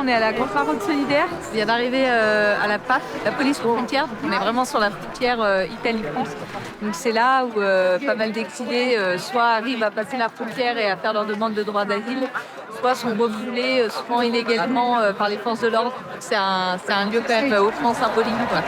est à la contre-la-route solidaire. On vient d'arriver à la PAF, la police aux frontières. Donc on est vraiment sur la frontière Italie-France. Donc c'est là où pas mal d'exilés soit arrivent à passer la frontière et à faire leur demande de droit d'asile, soit sont refoulés souvent illégalement par les forces de l'ordre. C'est un lieu quand même hautement symbolique, quoi.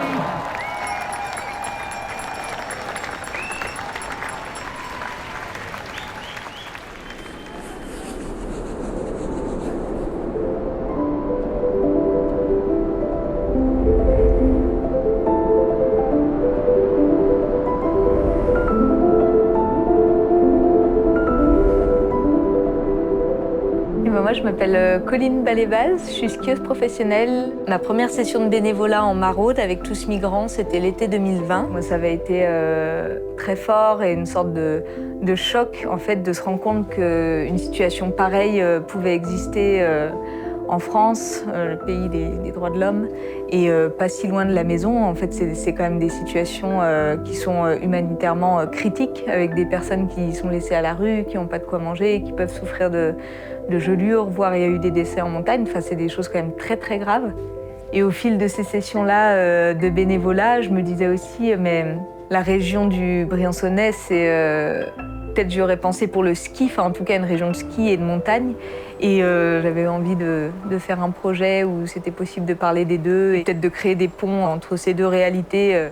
Moi, je m'appelle Colline Balévaz, je suis skieuse professionnelle. Ma première session de bénévolat en maraude avec Tous Migrants, c'était l'été 2020. Moi, ça avait été très fort et une sorte de choc, en fait, de se rendre compte qu'une situation pareille pouvait exister en France, le pays des droits de l'homme, et pas si loin de la maison. En fait, c'est quand même des situations qui sont humanitairement critiques, avec des personnes qui sont laissées à la rue, qui n'ont pas de quoi manger, et qui peuvent souffrir de gelures, voire il y a eu des décès en montagne. Enfin, c'est des choses quand même très très graves. Et au fil de ces sessions-là de bénévolat, je me disais aussi, mais la région du Briançonnais, c'est peut-être j'aurais pensé pour le ski, enfin en tout cas une région de ski et de montagne. Et j'avais envie de faire un projet où c'était possible de parler des deux et peut-être de créer des ponts entre ces deux réalités.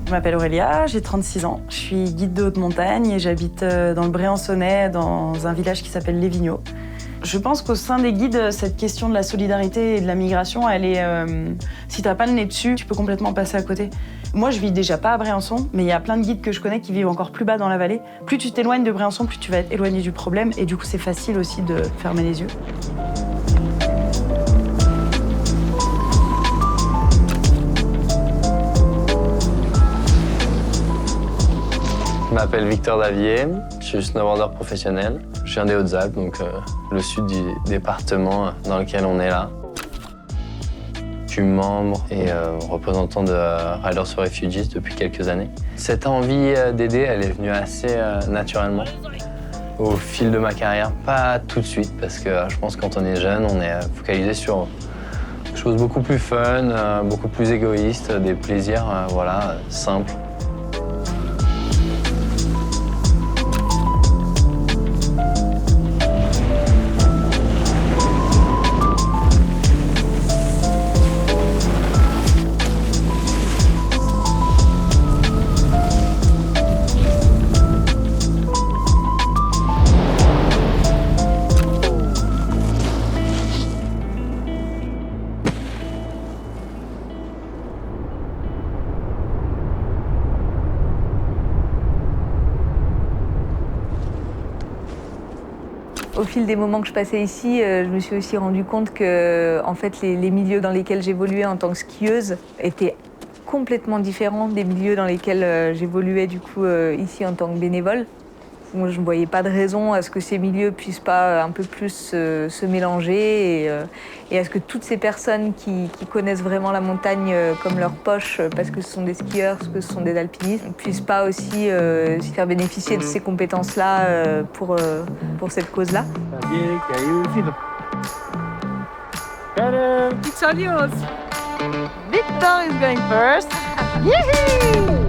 Je m'appelle Aurélia, j'ai 36 ans. Je suis guide de haute montagne et j'habite dans le Briançonnais, dans un village qui s'appelle Les Vigneaux. Je pense qu'au sein des guides, cette question de la solidarité et de la migration, elle est, si t'as pas le nez dessus, tu peux complètement passer à côté. Moi, je vis déjà pas à Briançon, mais il y a plein de guides que je connais qui vivent encore plus bas dans la vallée. Plus tu t'éloignes de Briançon, plus tu vas être éloigné du problème et du coup, c'est facile aussi de fermer les yeux. Je m'appelle Victor Davier, je suis snowboarder professionnel. Je viens des Hautes-Alpes, donc le sud du département dans lequel on est là. Je suis membre et représentant de Riders for Refugees depuis quelques années. Cette envie d'aider, elle est venue assez naturellement. Au fil de ma carrière, pas tout de suite, parce que je pense que quand on est jeune, on est focalisé sur des choses beaucoup plus fun, beaucoup plus égoïstes, des plaisirs voilà, simples. Au fil des moments que je passais ici, je me suis aussi rendu compte que en fait, les milieux dans lesquels j'évoluais en tant que skieuse étaient complètement différents des milieux dans lesquels j'évoluais du coup ici en tant que bénévole. Moi, je ne voyais pas de raison à ce que ces milieux puissent pas un peu plus se mélanger et à ce que toutes ces personnes qui connaissent vraiment la montagne comme leur poche, parce que ce sont des skieurs, parce que ce sont des alpinistes, ne puissent pas aussi s'y faire bénéficier de ces compétences-là pour cette cause-là. It's all yours. Victor is going first. Yee-hoo!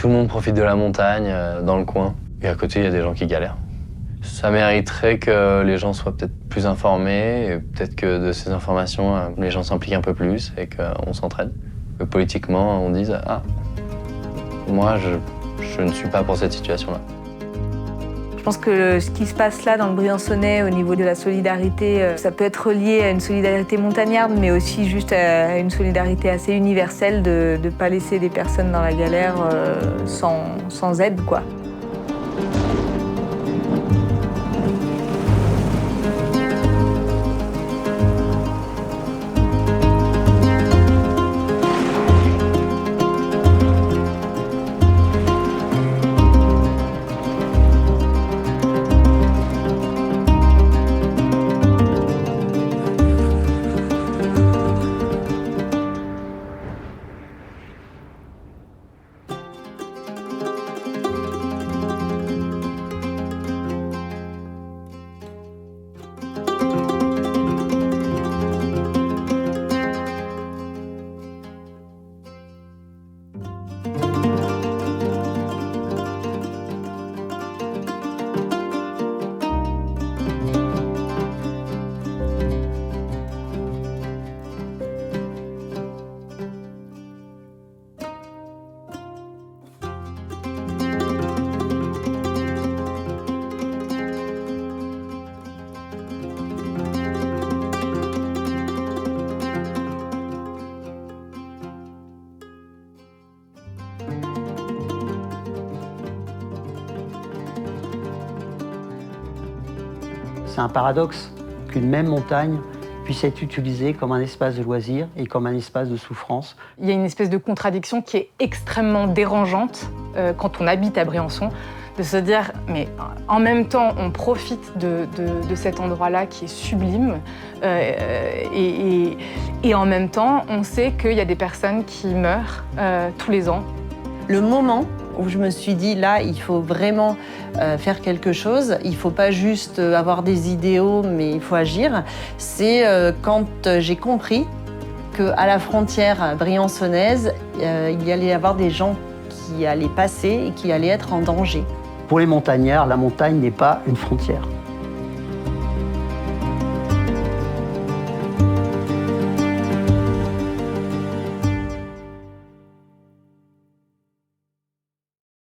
Tout le monde profite de la montagne dans le coin. Et à côté, il y a des gens qui galèrent. Ça mériterait que les gens soient peut-être plus informés, et peut-être que de ces informations, les gens s'impliquent un peu plus et qu'on s'entraide. Que politiquement, on dise « Ah, moi, je ne suis pas pour cette situation-là ». Je pense que ce qui se passe là dans le Briançonnais au niveau de la solidarité, ça peut être lié à une solidarité montagnarde, mais aussi juste à une solidarité assez universelle de ne pas laisser des personnes dans la galère sans aide, quoi. C'est un paradoxe qu'une même montagne puisse être utilisée comme un espace de loisir et comme un espace de souffrance. Il y a une espèce de contradiction qui est extrêmement dérangeante quand on habite à Briançon, de se dire, mais en même temps, on profite de cet endroit-là qui est sublime, et en même temps, on sait qu'il y a des personnes qui meurent tous les ans. Le moment où je me suis dit, là, il faut vraiment faire quelque chose, il ne faut pas juste avoir des idéaux, mais il faut agir, c'est quand j'ai compris qu'à la frontière briançonnaise, il y allait y avoir des gens qui allaient passer et qui allaient être en danger. Pour les montagnards, la montagne n'est pas une frontière.